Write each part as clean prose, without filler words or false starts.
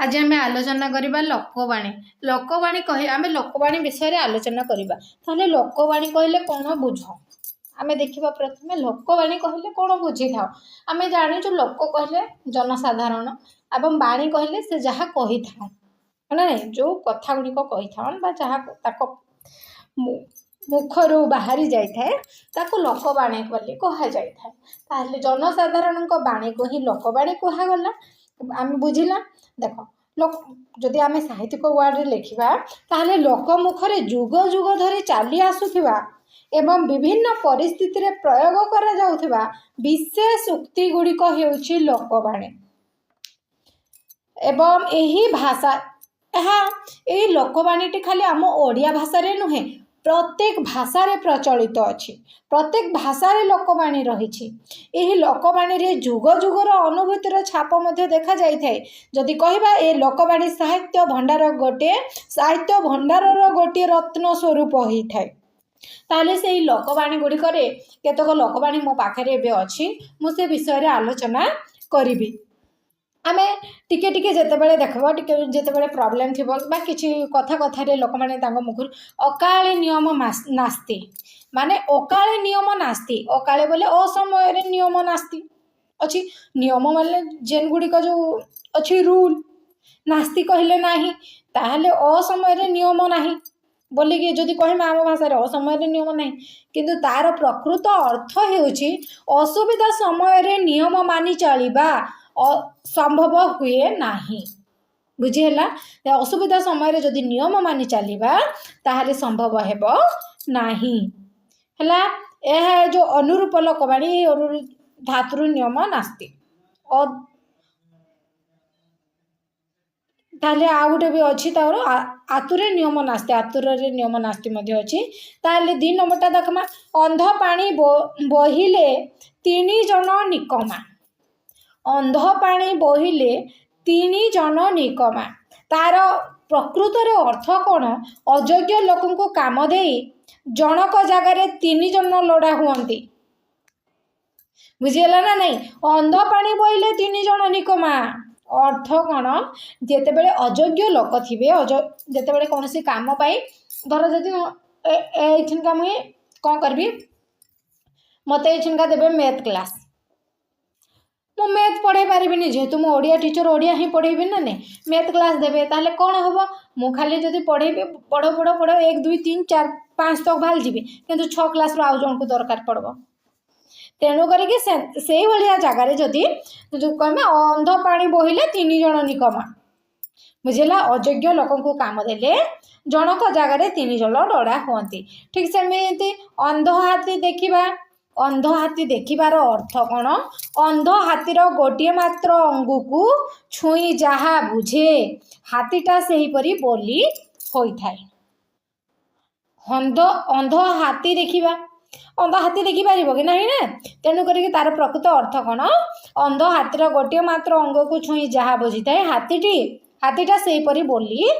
आज आम आलोचना करवा लोकवाणी। लोकवाणी कह आम लोकवाणी विषय आलोचना करवा। ताहले लोकवाणी कहले कौन बुझ आम देखा प्रथम लोकवाणी कहले कौन बुझी था। आम जाचु लोक कहले जनसाधारण एवं वाणी कहले से जहाँ कही था ना नहीं जो कथा गुड़िक कही था जहाँ मुखर बाहरी जाए लोकवाणी बोली कह जाए। जनसाधारण वाणी को ही लोकवाणी कहगला। आम बुझिला देख लोक जदि आम साहित्यिक वार्ड लिखा ताहले लोक मुखरे जुग जुग धरी चली आसुथिबा एवं विभिन्न परिस्थिति रे प्रयोग करा जाउथिबा विशेष उक्ति गुड़िक हेउछि लोकवाणी। एवं यही भाषा यही लोकवाणी खाली आम ओडिया भाषा रे नुहे प्रत्येक भाषा रे प्रचलित अच्छी। प्रत्येक भाषा रे लोकवाणी रही। यही लोकवाणी रे जुग जुगर अनुभूतिर छाप मध्य देखा जाई थाए। जदि कहबा ए लोकवाणी साहित्य भंडार गोटे रत्न स्वरूप होई थाए। ताले से लोकवाणी गुड़िक केतक लोकवाणी मो पाखे एबे अच्छी मुझे विषय रे आलोचना करी। आमे टिके टिके जेतेबेले देखबो टिके जेतेबेले प्रॉब्लम थिबो बा किछि कथा कथा रे लोक माने तांको मुखर अकाले नियम नास्ति माने अकाले नियम नास्ति। अकाले बोले असमय रे नियम नास्ति अछि। नियम माने जेन गुड़िक जो अछि रूल नास्ति कहले नाही ताहले असमय रे नियम नाही बोली कि जदि कहमा आम भाषा रे असमय रे नियम नाही किंतु तार प्रकृत अर्थ हेउछि असुविधा समय रे नियम मानि चलिबा संभव हुए नाही। बुझीला असुविधा समय जदि नियम मानि चलिबा ताहले संभव हेबो नाही। हला एहा जो अनुरूप लोकवाणी धातुर नियम नास्ति ताहले आ गुटे भी अच्छी तार आतुरे नियम नास्ति आतुर नियम नास्ति मध्य अच्छी। ताहले 2 नंबरटा देखमा अंध पानी बहिले 3 जन निकमा। अंध पानी बहिले 3 जन निकमा तार प्रकृत रे अर्थ कौन अयोग्य लोक को काम दे जनक जगार 3 जन लोड़ा हुअंती। बुझीला ना नहीं अंध पानी बहिले 3 जन निकमा अर्थ कौन जेतेबेले अयोग्य लोक थिबे जेतेबेले कोनोसी काम पाई धर जदि एछिनका मुई कोन करबी मते एछिनका देबे मैथ क्लास मु मैथ पढ़े पारिबिनी जेहेतु मु ओडिया टीचर ओडिया ही पढ़ेबी ना नहीं मैथ क्लास देबे ताहले कोन होबो मु खाली जदि पढ़ेबी पढ़ो पढ़ो पढ़ो 1 2 3 4 5 तक भाल जीबी किंतु 6 क्लास रो आउ जन को दरकार पड़बो। तेणु करके से भाया जगार जदि जो कहमे अंध पानी बहिले 3 जन निकमा बुझेला अयोग्य लोक को काम देले जनक जगार 3 जन डरा हुअंती। ठीक सेमिति अंध हाथी देखिबा अंध हाथी देखिबार अर्थ कौन अंध हाथीर गोटे मात्र अंगु को छुई जहा बुझे हाथीटा सेही परी बोली होई थाए। अंध हाथी देखिबा अंध हाथी देखी पारिबो कि नहीं ना तेणु करके तार प्रकृत अर्थ कौन अंध हाथीर गोटे मात्र अंग को छुई जहा बुझी थाए हाथीटा सेही परी बोली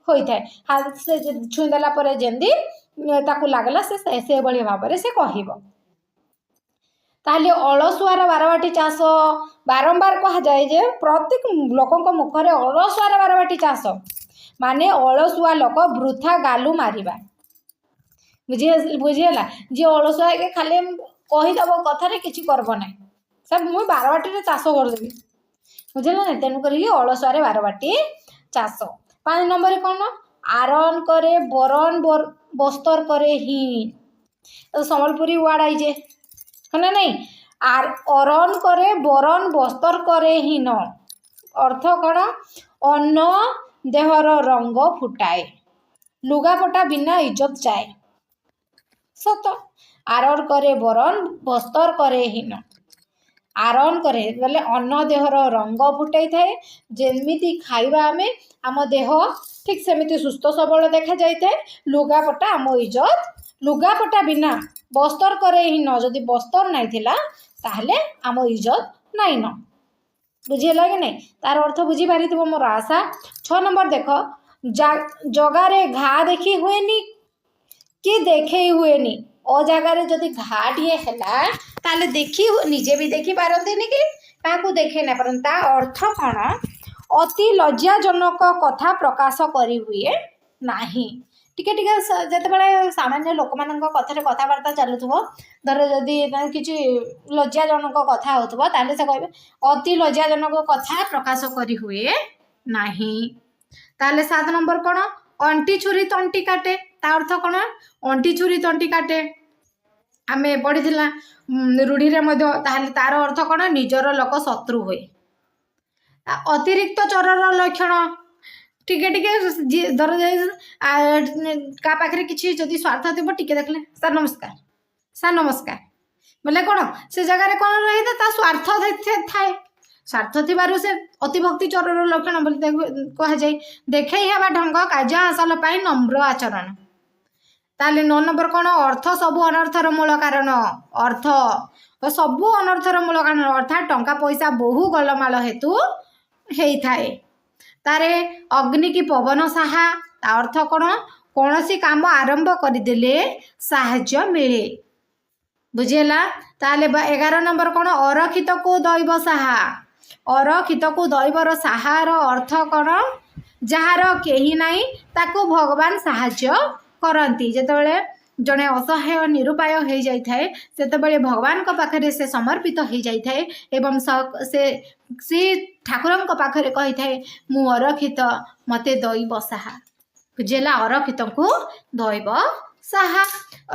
होई थाए। हाथ से छुई देला परे जेंदी ताकू लागला से बळी भाबरे से कहिबो। ताहले अलसुआर बारवाटी चाष बारंबार कह जाए जे प्रत्येक लोकों मुखरे अलसुआर बारवाटी चाष माने अलसुआ लोक वृथा गालू मारिबा। बुझीला जी अलसुआ के खाली कहीदेव कथार कि करब ना सब मुझे बारवाटी चाष करदेवी बुझेगा ना तेणुक अलसुआ बारवाटी चाष। 5 नंबर कौन आरन करे बरन बस्तर करे हीन संबलपुरी वार्ड आईजे है ना नहीं अरन करे बरन बस्तर करे हीन अर्थ कौन अन्न देहर रंग फुटाए लुगापटा बिना इज्जत जाए सत। आरन करे बरन बस्तर करे हीन आरन करे बोले अन्न देहर रंग फुटाई थाए जेमिति खाइबा आमे आम देह ठीक सेमिति सुस्थ सबल देखा जाए थाए। लुगापटा आम इज्जत लुगापटा बिना बस्तर करे हीन जदि बस्तर नहीं थिला ताहले आम इज्जत नहीं न। बुझीला कि नहीं तार अर्थ बुझी पारि थबो मोर आशा। 6 नंबर देख जगारे घा देखी हुएनी कि देखे हुएनी ओ जगार जदि घा टीए हैला ताले देखी निजे भी देखी पारंती कि काकू देखे ना पारन ता अर्थ कौन अति लज्जाजनक कथा प्रकाश करी हुए नाही टिके टिके जितेबाला सामान्य लोक मान कथा कथबार्ता चलुव धर जदि किसी लज्जाजनक कथा हो से कहे अति लज्जाजनक कथा प्रकाश करी हुए नाही। ताले 7 नंबर कौन अंटी छुरी तंटी काटे ता अर्थ कौन अंटी छुरी तंटी काटे आम पढ़ी रूढ़ी तार अर्थ कौन निजर लोक शत्रु हुए। अतिरिक्त चरर लक्षण टिके टिके धर का पाखे किसी जदि स्वार्थ थी टिके देखले सार नमस्कार बोले कौन से जगह कौन रही था स्वार्थ थाए स्वार्थ थी से अतिभक्ति चरर लक्षण कह जाए देखे हेबा ढंग कार्य हासिल पाई नम्र आचरण। ताले 9 नंबर कौन अर्थ सबु अनर्थर मूल कारण अर्थ सबु अनर्थर मूल कारण अर्थात टंका पैसा बहु गलमाल हेतु हेई थाए। तारे अग्नि की पवन साहा ता अर्थ कौन कौन सी काम आरंभ करदेले साहाय्य मिले बुझेला। ताले 11 नंबर कौन अरक्षित को दैव साहा अरक्षित को दैवर साहार अर्थ कौन जार केही नाही ताको भगवान साहाय्य करती जितेबाला जड़े असहाय निरुपाय हो जाए से भगवान पाखे से समर्पित हो जाए एवं से ठाकुर पाखे कही थाए मु अरक्षित मते दैव साहा बुझेला अरक्षित को दैव साहा।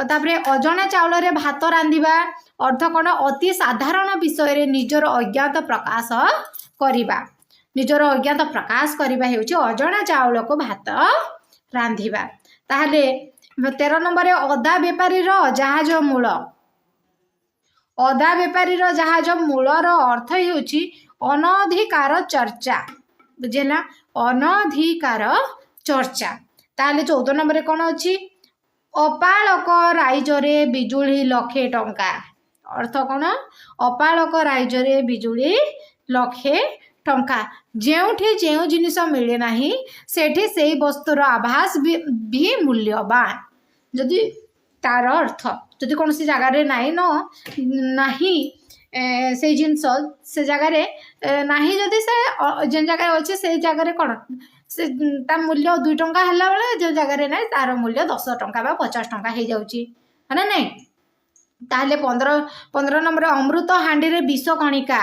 तापरे अजणा चाउल रे भात रांधिबा अर्थ कौन अति साधारण विषय निजर अज्ञात प्रकाश करिबा निजर अज्ञात प्रकाश करिबा हेउची अजणा चाउल को भात रांधिबा। ताहले 13 नंबर अदा बेपारी जहाज मूल अदा बेपारी जहाज मूलर अर्थ हेउची अनधिकार चर्चा बुझेला अनधिकार चर्चा। ताहले 14 नंबर कौन अच्छी अपालक राइजरे बिजुली लक्षे टंका अर्थ कौन अपालक राइजरे बिजुली लक्षे टंका जेउठी जेउ जिनिस मिले नाही सेठी से वस्तुर आभास भी मूल्यवान जदि तार अर्थ जदि कौन सी जगार नाई नाही से जिनस से जगार नाही जदि से जेन जगह अच्छे से जगह कौन से ता मूल्य 2 टंका हला बेले जो जगह ना तार मूल्य 10 टंका बा 50 टंका हो जाउची है ना नहीं। ताहले 15 नंबर अमृत हांडी रे विष कणिका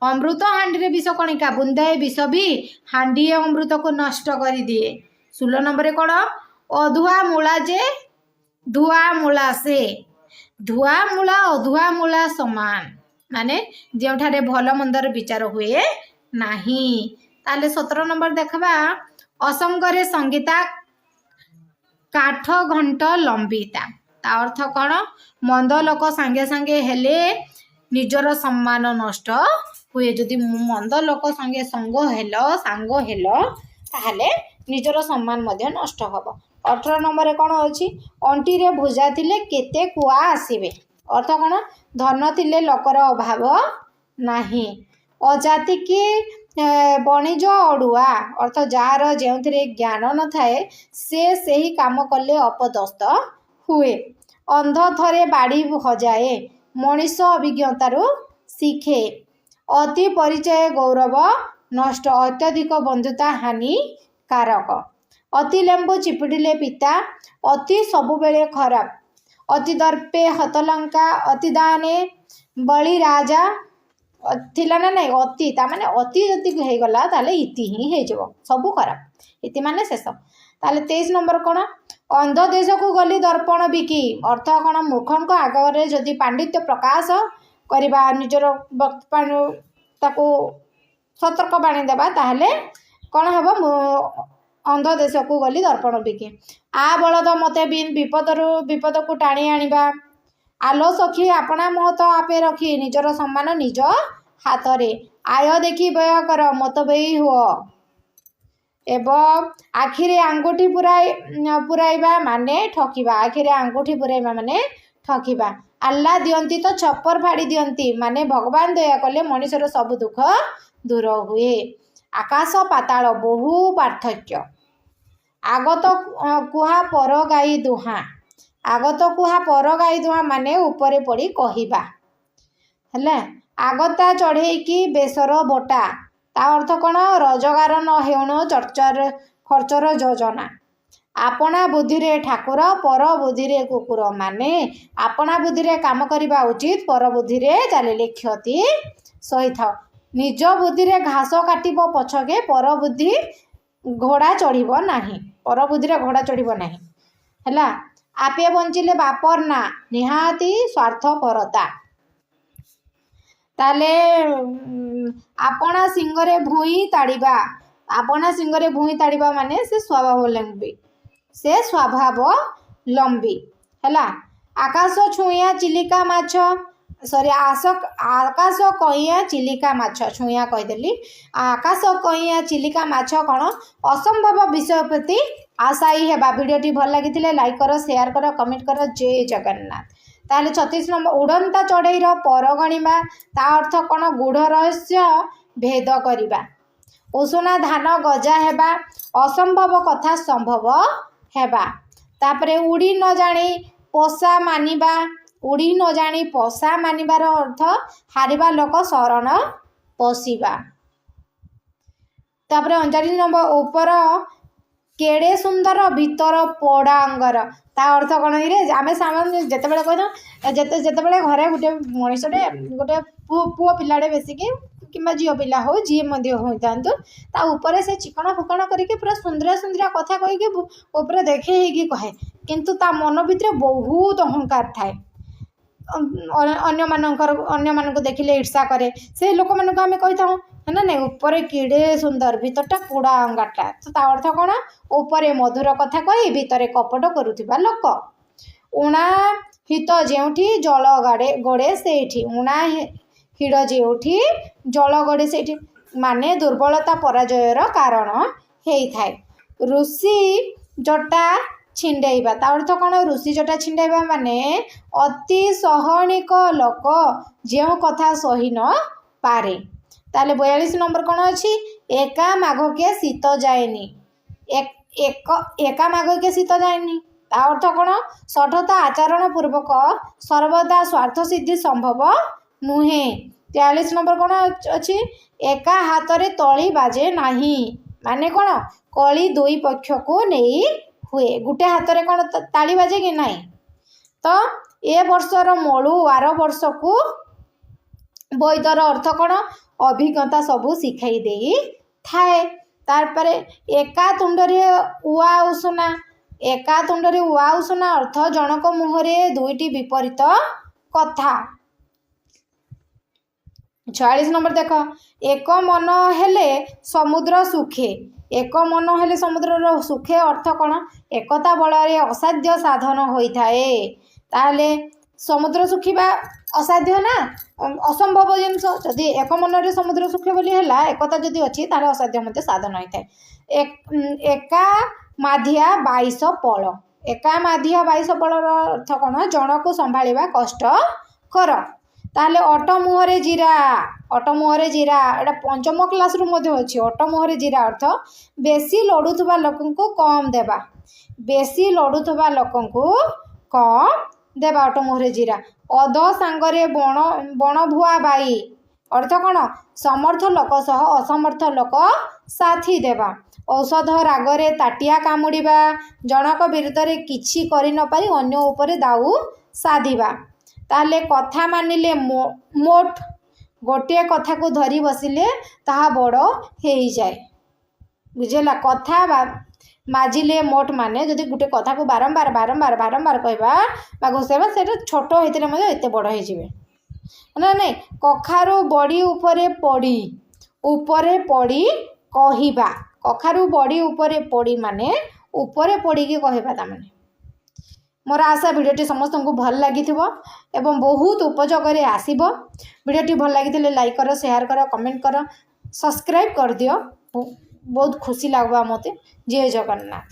अमृत हांडी रे विष कणिका बुंदाए विष भी हांडी अमृत को नष्ट कर दिए। 16 नंबर कौन अधुआ मूला जे धुआ मूला से धुआ मूला अधुआ मूला समान माने जोठारे भल मंदर विचार हुए नाही। ताले 17 नंबर देखबा असंगरे संगीता काठ घंट लंबिता ता अर्थ कौन मंद लोक सांगे सांगे हेले निजर सम्मान नष्ट हुए जदि मंद लोक संगे संग हेलो ताहले निजर सम्मान मध्य नष्ट हब। 18 नंबर कौन अच्छी अंटी रे भुजा थिले केते कुआ आसीबे अर्थ कौन धन थिले लोकर अभाव नाही। अजाति की बणिज अड़ुआ अर्थ जार जो ज्ञान न थाए से ही काम कले अपदस्थ हुए। अंध थरे बाड़ी हजाए मनीष अभिज्ञतारू शिखे अति परिचय गौरव नष्ट अत्यधिक बंधुता हानिकारक अति लेंबू चिपुड़िले पिता अति सबुबेले खराब अति दर्पे हतलंका अति दाने बलि राजा थिला ना नहीं अति ता माने अति जति हो गला ताले इति ही हो सबू खराब इति माने शेष। ताले 23 नंबर कौन अंध देश को गली दर्पण बिकी अर्थ कौन मूर्ख आगे जदि पांडित्य प्रकाश करवा निजर ताको सतर्क बाणी देबा ताहले कौन हम अंध देश को गली दर्पण बिकी। आ बलद मते बिन विपद को टाणी आनिबा आलो सखी आपना महत आपे रखी निजर सम्मान निज हाथ रे आय देखी व्यय कर मत व्ययी हुओ एवं आखिरे आंगुठी पुराइबा माने ठकिबा आखिरे आंगुठी पुराइबा माने ठकिबा। अल्लाह दियंती तो छप्पर फाड़ी दियंती माने भगवान दया कले मनुष्यर सब दुख दूर हुए। आकाश पाताल बहु पार्थक्य आगत कुहा पर गाई दुहा आगत कुहा पर गाई दुहा माने ऊपरे पड़ी कहिबा हेले आगता चढ़ेई की बेसर बोटा ତା ଅର୍ଥ କ'ଣ? ରୋଜଗାର ନ ହେଉଣୁ ଖର୍ଚ୍ଚର ଯୋଜନା। ଆପଣା ବୁଦ୍ଧିରେ ଠାକୁର, ପର ବୁଦ୍ଧିରେ କୁକୁର। ମାନେ ଆପଣା ବୁଦ୍ଧିରେ କାମ କରିବା ଉଚିତ, ପର ବୁଦ୍ଧିରେ ଚାଲିଲେ କ୍ଷତି ସହିଥାଉ। ନିଜ ବୁଦ୍ଧିରେ ଘାସ କାଟିବ ପଛକେ, ପର ବୁଦ୍ଧି ଘୋଡ଼ା ଚଢ଼ିବ ନାହିଁ। ପର ବୁଦ୍ଧିରେ ଘୋଡ଼ା ଚଢ଼ିବ ନାହିଁ ହେଲା। ଆପେ ବଞ୍ଚିଲେ ବାପର ନା, ନିହାତି ସ୍ୱାର୍ଥପରତା। ତାହେଲେ ଆପଣା ସିଂହରେ ଭୂଇଁ ତାଡ଼ିବା। ଆପଣା ସିଂହରେ ଭୂଇଁ ତାଡ଼ିବା ମାନେ ସେ ସ୍ୱଭାବଲମ୍ବୀ ହେଲା। ଆକାଶ ଛୁଇଁଆ ଚିଲିକା ମାଛ, ଆକାଶ କଇଁଆ ଚିଲିକା ମାଛ, ଛୁଇଁଆ କହିଦେଲି। ଆକାଶ କଇଁଆ ଚିଲିକା ମାଛ କ'ଣ? ଅସମ୍ଭବ ବିଷୟ ପ୍ରତି ଆଶାୟୀ ହେବା। ଭିଡ଼ିଓଟି ଭଲ ଲାଗିଥିଲେ ଲାଇକ୍ କର, ସେୟାର କର, କମେଣ୍ଟ କର। ଜୟ ଜଗନ୍ନାଥ। ତାହେଲେ 36 ନମ୍ବର, ଉଡ଼ନ୍ତା ଚଢ଼େଇର ପର ଗଣିବା। ତା ଅର୍ଥ କ'ଣ? ଗୂଢ଼ ରହସ୍ୟ ଭେଦ କରିବା। ଉଷୁନା ଧାନ ଗଜା ହେବା, ଅସମ୍ଭବ କଥା ସମ୍ଭବ ହେବା। ତାପରେ ଉଡ଼ି ନ ଜାଣି ପୋଷା ମାନିବା। ଉଡ଼ି ନ ଜାଣି ପୋଷା ମାନିବାର ଅର୍ଥ ହାରିବା ଲୋକ ଶରଣ ପଶିବା। ତାପରେ 39 ନମ୍ବର, ଉପର କେଡ଼େ ସୁନ୍ଦର ଭିତର ପୋଡ଼ା ଅଙ୍ଗର। ତା ଅର୍ଥ କ'ଣ? ଆମେ ସାମାନ୍ୟ ଯେତେବେଳେ କହିଥାଉ, ଯେତେବେଳେ ଘରେ ଗୋଟେ ମଣିଷଟେ, ଗୋଟେ ପୁଅ ପିଲାଟେ ବେଶିକି କିମ୍ବା ଝିଅ ପିଲା ହଉ, ଯିଏ ମଧ୍ୟ ହୋଇଥାନ୍ତୁ, ତା ଉପରେ ସେ ଚିକଣ ଫୁକଣ କରିକି ପୁରା ସୁନ୍ଦରିଆ କଥା କହିକି ଉପରେ ଦେଖେଇ ହେଇକି କହେ, କିନ୍ତୁ ତା ମନ ଭିତରେ ବହୁତ ଅହଙ୍କାର ଥାଏ। ଅନ୍ୟମାନଙ୍କୁ ଦେଖିଲେ ଈର୍ଷା କରେ। ସେ ଲୋକମାନଙ୍କୁ ଆମେ କହିଥାଉ ନା ନାଇଁ, ଉପରେ କେଡ଼େ ସୁନ୍ଦର, ଭିତରଟା ପୋଡ଼ା ଅଙ୍ଗାରଟା। ତ ତା ଅର୍ଥ କ'ଣ? ଉପରେ ମଧୁର କଥା କହି ଭିତରେ କପଟ କରୁଥିବା ଲୋକ। ଉଣା ହିତ ଯେଉଁଠି ଜଳ ଗଡ଼େ ସେଇଠି। ଉଣା ହିଡ଼ ଯେଉଁଠି ଜଳ ଗଡ଼େ ସେଇଠି, ମାନେ ଦୁର୍ବଳତା ପରାଜୟର କାରଣ ହେଇଥାଏ। ଋଷି ଜଟା ଛିଣ୍ଡେଇବା। ତା ଅର୍ଥ କ'ଣ? ଋଷି ଜଟା ଛିଣ୍ଡେଇବା ମାନେ ଅତି ସହନିକ ଲୋକ, ଯେଉଁ କଥା ସହି ନ ପାରେ। ତାହେଲେ 42 ନମ୍ବର କ'ଣ ଅଛି? ଏକା ମାଘକେ ଶୀତ ଯାଏନି। ଏକା ମାଘକେ ଶୀତ ଯାଏନି। ତା ଅର୍ଥ କ'ଣ? ଷଠତା ଆଚରଣ ପୂର୍ବକ ସର୍ବଦା ସ୍ୱାର୍ଥ ସିଦ୍ଧି ସମ୍ଭବ ନୁହେଁ। 43 ନମ୍ବର କ'ଣ ଅଛି? ଏକା ହାତରେ ତଳି ବାଜେ ନାହିଁ। ମାନେ କ'ଣ? କଳି ଦୁଇ ପକ୍ଷକୁ ନେଇ ହୁଏ। ଗୋଟେ ହାତରେ କ'ଣ ତାଳି ବାଜେ କି ନାହିଁ? ତ ଏ ବର୍ଷର ମଳୁ ଆର ବର୍ଷକୁ ବୈଦର ଅର୍ଥ କ'ଣ? ଅଭିଜ୍ଞତା ସବୁ ଶିଖାଇ ଦେଇଥାଏ। ତାପରେ ଏକା ତୁଣ୍ଡରେ ଉଆ ଉଷୁନା। ଏକା ତୁଣ୍ଡରେ ଉଆ ଉଷୁନା ଅର୍ଥ ଜଣକ ମୁହଁରେ ଦୁଇଟି ବିପରୀତ କଥା। 46 ନମ୍ବର ଦେଖ, ଏକ ମନ ହେଲେ ସମୁଦ୍ର ସୁଖେ। ଏକ ମନ ହେଲେ ସମୁଦ୍ରର ସୁଖେ ଅର୍ଥ କ'ଣ? ଏକତା ବଳରେ ଅସାଧ୍ୟ ସାଧନ ହୋଇଥାଏ। ତାହେଲେ ସମୁଦ୍ର ଶୁଖିବା ଅସାଧ୍ୟ ନା, ଅସମ୍ଭବ ଜିନିଷ। ଯଦି ଏକ ମନରେ ସମୁଦ୍ର ଶୁଖେ ବୋଲି ହେଲା, ଏକତା ଯଦି ଅଛି, ତାହେଲେ ଅସାଧ୍ୟ ମଧ୍ୟ ସାଧନ ହୋଇଥାଏ। ଏକା ମାଧିଆ 22 ପଳ। ଏକା ମାଧିଆ 22 ପଳର ଅର୍ଥ କ'ଣ? ଜଣକୁ ସମ୍ଭାଳିବା କଷ୍ଟକର। ତାହେଲେ ଅଟ ମୁହଁରେ ଜିରା। ଅଟ ମୁହଁରେ ଜିରା, ଏଇଟା 5ମ କ୍ଲାସରୁ ମଧ୍ୟ ଅଛି। ଅଟ ମୁହଁରେ ଜିରା ଅର୍ଥ ବେଶୀ ଲଢ଼ୁଥିବା ଲୋକଙ୍କୁ କମ୍ ଦେବା। ବେଶୀ ଲଢ଼ୁଥିବା ଲୋକଙ୍କୁ କମ୍ ଦେବା, ଅଟ ମୁହଁରେ ଜିରା। ଅଧ ସାଙ୍ଗରେ ବଣଭୁଆ ବାଇ ଅର୍ଥ କ'ଣ? ସମର୍ଥ ଲୋକ ସହ ଅସମର୍ଥ ଲୋକ ସାଥି ଦେବା। ଔଷଧ ରାଗରେ ତାଟିଆ କାମୁଡ଼ିବା। ଜଣକ ବିରୁଦ୍ଧରେ କିଛି କରି ନ ପାରି ଅନ୍ୟ ଉପରେ ଦାଉ ସାଧିବା। ତାହେଲେ କଥା ମାନିଲେ ମୋଟ, ଗୋଟିଏ କଥାକୁ ଧରି ବସିଲେ ତାହା ବଡ଼ ହେଇଯାଏ। ବୁଝିଲା? କଥା ମାଜିଲେ ମୋଟ ମାନେ ଯଦି ଗୋଟେ କଥାକୁ ବାରମ୍ବାର କହିବା ବା ଘୋଷାଇବା, ସେଇଟା ଛୋଟ ହେଇଥିଲେ ମଧ୍ୟ ଏତେ ବଡ଼ ହେଇଯିବେ ନା ନାଇଁ। କଖାରୁ ବଡ଼ି ଉପରେ ପଡ଼ି କହିବା। କଖାରୁ ବଡ଼ି ଉପରେ ପଡ଼ି ମାନେ ଉପରେ ପଡ଼ିକି କହିବା। ତାମାନେ ମୋର ଆଶା ଭିଡ଼ିଓଟି ସମସ୍ତଙ୍କୁ ଭଲ ଲାଗିଥିବ ଏବଂ ବହୁତ ଉପଯୋଗରେ ଆସିବ। ଭିଡ଼ିଓଟି ଭଲ ଲାଗିଥିଲେ ଲାଇକ୍ କର, ସେୟାର କର, କମେଣ୍ଟ କର, ସବସ୍କ୍ରାଇବ୍ କରିଦିଅ। ବହୁତ ଖୁସି ଲାଗିବ ମୋତେ। ଜୟ ଜଗନ୍ନାଥ।